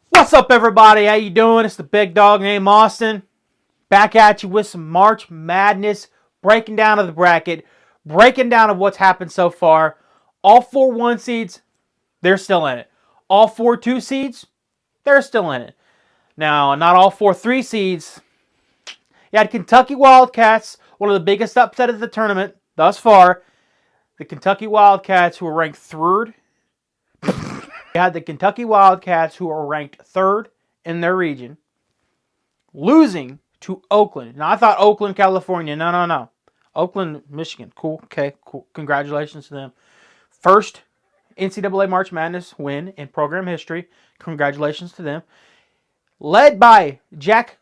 What's up, everybody? How you doing? It's the big dog named Austin. Back at you with some March Madness, breaking down of the bracket, breaking down of what's happened so far. All 4 1 seeds, they're still in it. All 4 2 seeds, they're still in it. Now, not all 4 3 seeds. You had Kentucky Wildcats, one of the biggest upset of the tournament thus far. The Kentucky Wildcats, who were ranked third. You had the Kentucky Wildcats, who are ranked third in their region, losing to Oakland. Now, I thought Oakland, California. No. Oakland, Michigan. Cool. Okay, cool. Congratulations to them. First NCAA March Madness win in program history. Congratulations to them. Led by Jack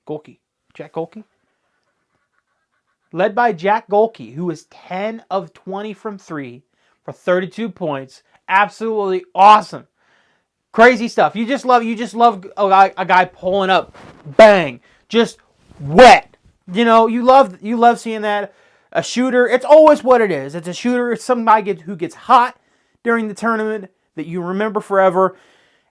Golke. Jack Golke? Led by Jack Golke, who is 10 of 20 from 3 for 32 points. Absolutely awesome. Crazy stuff. You just love a guy pulling up, bang, just wet. You know, you love seeing that. A shooter, it's always what it is. It's a shooter. It's somebody who gets hot during the tournament that you remember forever,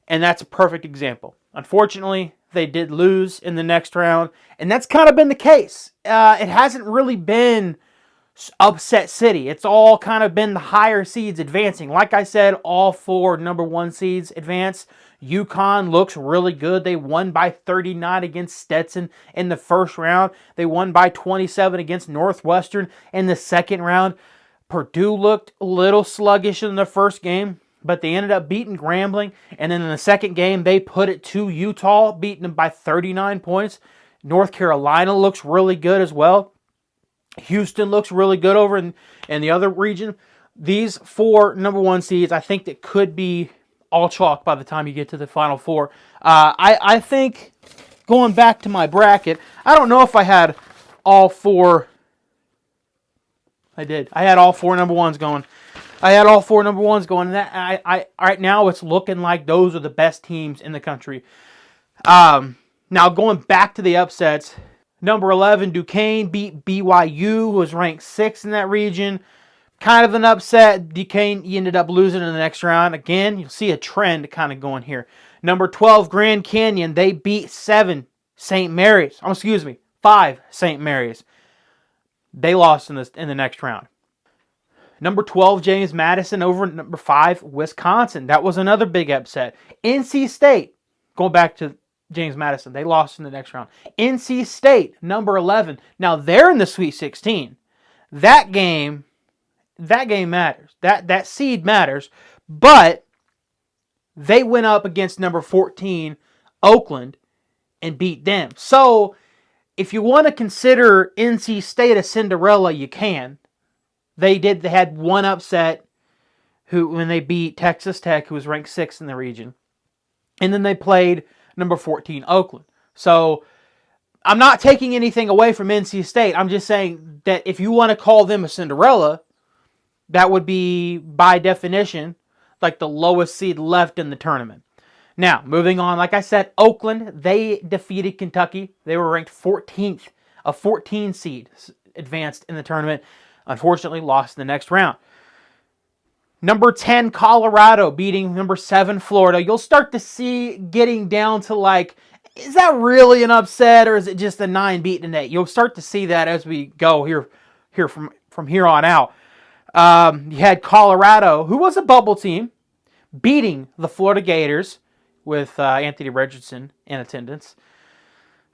and that's a perfect example. Unfortunately, they did lose in the next round, and that's kind of been the case. It hasn't really been upset city. It's all kind of been the higher seeds advancing. Like I said, all 4 number 1 seeds advance. UConn looks really good. They won by 39 against Stetson in the first round. They won by 27 against Northwestern in the second round. Purdue looked a little sluggish in the first game, but they ended up beating Grambling. And then in the second game, they put it to Utah, beating them by 39 points. North Carolina looks really good as well. Houston looks really good over in the other region. These 4 number 1 seeds, I think that could be all chalk by the time you get to the Final Four. I think, going back to my bracket, I don't know if I had all 4. I did. I had all 4 number 1s going. And that I right now it's looking like those are the best teams in the country. Now going back to the upsets, number 11 Duquesne beat BYU, who was ranked 6th in that region. Kind of an upset. Duquesne ended up losing in the next round. Again, you'll see a trend kind of going here. Number 12 Grand Canyon, they beat 5 St. Mary's. They lost in the next round. Number 12, James Madison over number 5, Wisconsin. That was another big upset. NC State, going back to James Madison, they lost in the next round. NC State, number 11. Now, they're in the Sweet 16. That game matters. That seed matters. But they went up against number 14, Oakland, and beat them. So, if you want to consider NC State a Cinderella, you can. They had one upset when they beat Texas Tech, who was ranked 6th in the region. And then they played number 14, Oakland. So I'm not taking anything away from NC State. I'm just saying that if you want to call them a Cinderella, that would be, by definition, like the lowest seed left in the tournament. Now, moving on, like I said, Oakland, they defeated Kentucky. They were ranked 14th, a 14 seed advanced in the tournament. Unfortunately, lost in the next round. Number 10, Colorado, beating number 7, Florida. You'll start to see getting down to like, is that really an upset or is it just a 9 beating an 8? You'll start to see that as we go here from here on out. You had Colorado, who was a bubble team, beating the Florida Gators with Anthony Richardson in attendance.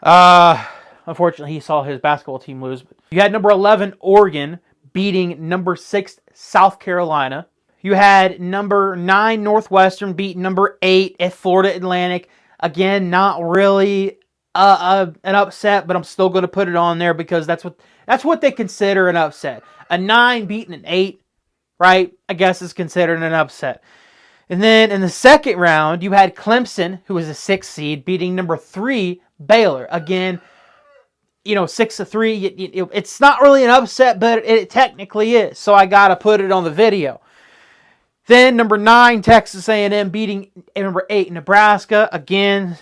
Unfortunately, he saw his basketball team lose. You had number 11, Oregon, beating number 6, South Carolina. You had number 9, Northwestern, beat number 8 at Florida Atlantic. Again, not really an upset, but I'm still going to put it on there because that's what they consider an upset. A 9 beating an 8, right? I guess is considered an upset. And then in the second round, you had Clemson, who was a 6th seed, beating number 3, Baylor. Again, 6-3. It's not really an upset, but it technically is. So I got to put it on the video. Then number 9, Texas A&M beating number 8, Nebraska. Again,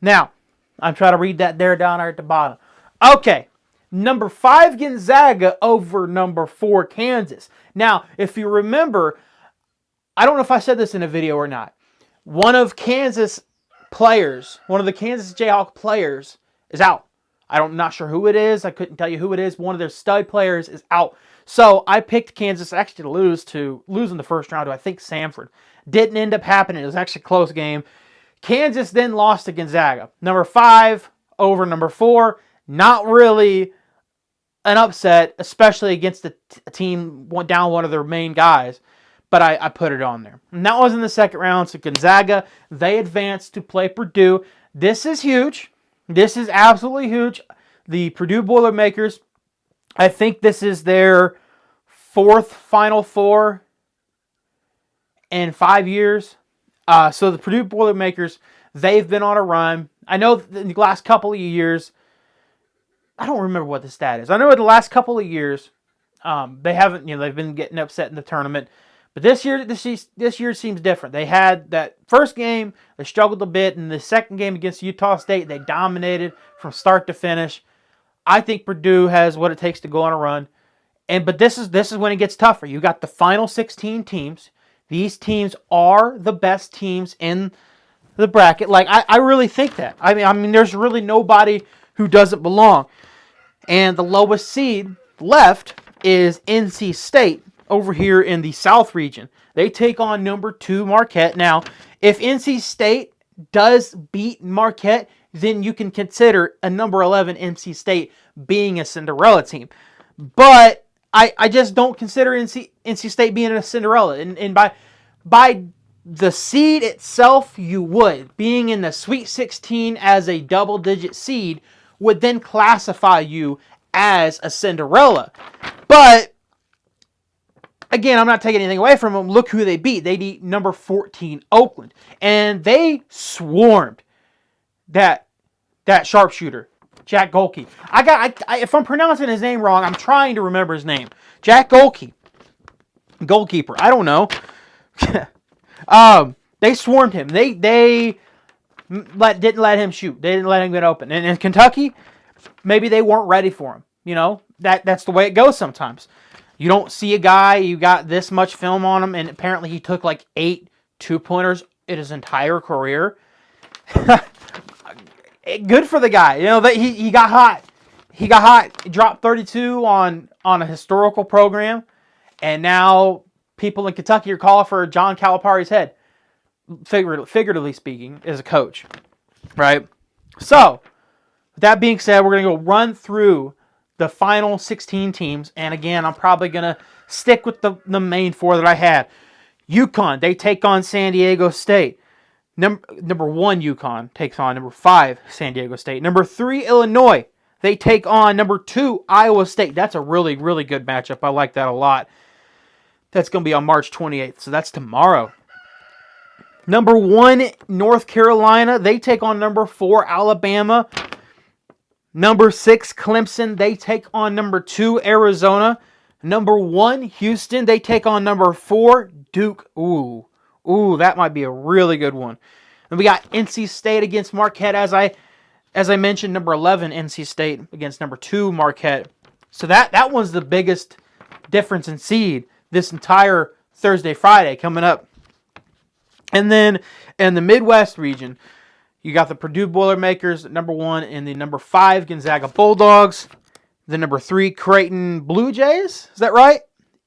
now, I'm trying to read that there down there at the bottom. Okay, Number 5 Gonzaga over number 4 Kansas. Now, if you remember, I don't know if I said this in a video or not. One of the Kansas Jayhawk players is out. I'm not sure who it is. I couldn't tell you who it is. One of their stud players is out. So I picked Kansas actually to lose in the first round to, I think, Samford. Didn't end up happening. It was actually a close game. Kansas then lost to Gonzaga. Number 5 over number 4. Not really an upset, especially against a team went down one of their main guys. But I put it on there. And that was in the second round. So Gonzaga, they advanced to play Purdue. This is huge. This is absolutely huge. The Purdue Boilermakers, I think this is their 4th Final Four in 5 years. So the Purdue Boilermakers, they've been on a run. I know in the last couple of years, I don't remember what the stat is. I know in the last couple of years, they haven't, they've been getting upset in the tournament. But this year seems different. They had that first game, they struggled a bit. In the second game against Utah State, they dominated from start to finish. I think Purdue has what it takes to go on a run. But this is when it gets tougher. You got the final 16 teams. These teams are the best teams in the bracket. Like, I really think that. I mean, there's really nobody who doesn't belong. And the lowest seed left is NC State over here in the South region. They take on number 2 Marquette. Now, if NC State does beat Marquette, then you can consider a number 11 NC State being a Cinderella team. But I just don't consider NC State being a Cinderella. And by the seed itself, you would. Being in the Sweet 16 as a double-digit seed would then classify you as a Cinderella. But again, I'm not taking anything away from them. Look who they beat. They beat number 14 Oakland. And they swarmed that sharpshooter, Jack Golke. If I'm pronouncing his name wrong, I'm trying to remember his name. Jack Golke. Goalkeeper. I don't know. They swarmed him. They didn't let him shoot. They didn't let him get open. And in Kentucky, maybe they weren't ready for him. That's the way it goes sometimes. You don't see a guy, you got this much film on him, and apparently he took like 8 2-pointers in his entire career. Good for the guy. He got hot. He dropped 32 on a historical program, and now people in Kentucky are calling for John Calipari's head, figuratively speaking, as a coach. Right? So, with that being said, we're going to go run through the final 16 teams. And again, I'm probably going to stick with the main 4 that I had. UConn, they take on San Diego State. Number 1, UConn takes on number 5, San Diego State. Number 3, Illinois. They take on number 2, Iowa State. That's a really, really good matchup. I like that a lot. That's going to be on March 28th, so that's tomorrow. Number 1, North Carolina. They take on number 4, Alabama. Number 6, Clemson. They take on number 2, Arizona. Number 1, Houston. They take on number 4, Duke. Ooh, that might be a really good one. And we got NC State against Marquette. As I mentioned, number 11, NC State against number 2, Marquette. So that one's the biggest difference in seed this entire Thursday, Friday coming up. And then in the Midwest region, you got the Purdue Boilermakers at number 1 and the number 5 Gonzaga Bulldogs. The number 3 Creighton Blue Jays. Is that right?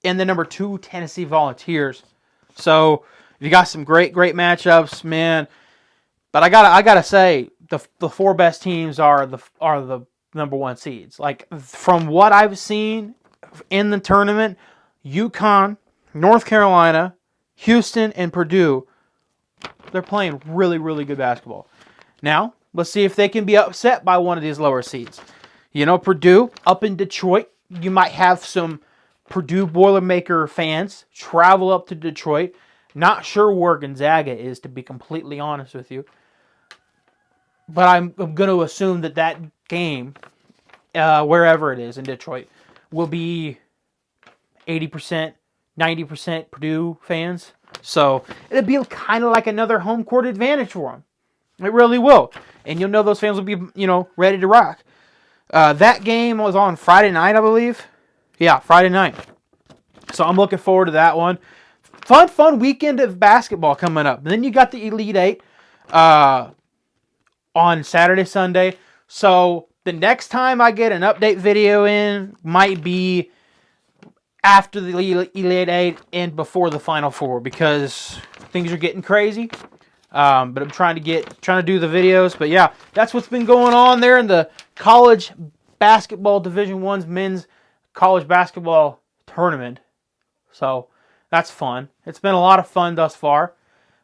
And the number 2 Tennessee Volunteers. So you got some great matchups, man. But I gotta say, the 4 best teams are the number 1 seeds. Like, from what I've seen in the tournament, UConn, North Carolina, Houston, and Purdue, they're playing really, really good basketball. Now, let's see if they can be upset by one of these lower seeds. Purdue, up in Detroit, you might have some Purdue Boilermaker fans travel up to Detroit. Not sure where Gonzaga is, to be completely honest with you. But I'm going to assume that game, wherever it is in Detroit, will be 80%, 90% Purdue fans. So it'll be kind of like another home court advantage for them. It really will. And you'll know those fans will be, ready to rock. That game was on Friday night, I believe. Yeah, Friday night. So I'm looking forward to that one. Fun weekend of basketball coming up. And then you got the Elite Eight on Saturday, Sunday. So the next time I get an update video in might be after the Elite Eight and before the Final Four, because things are getting crazy. But I'm trying to do the videos. But yeah, that's what's been going on there in the college basketball Division I's men's college basketball tournament. So that's fun. It's been a lot of fun thus far.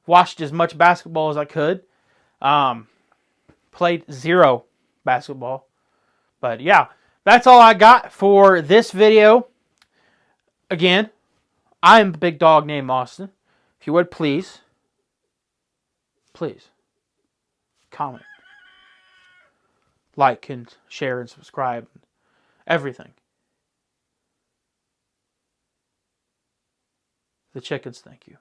Watched as much basketball as I could. Played zero basketball. But yeah, that's all I got for this video. Again, I'm a big dog named Austin. If you would please comment, like, and share and subscribe. Everything. The chickens, thank you.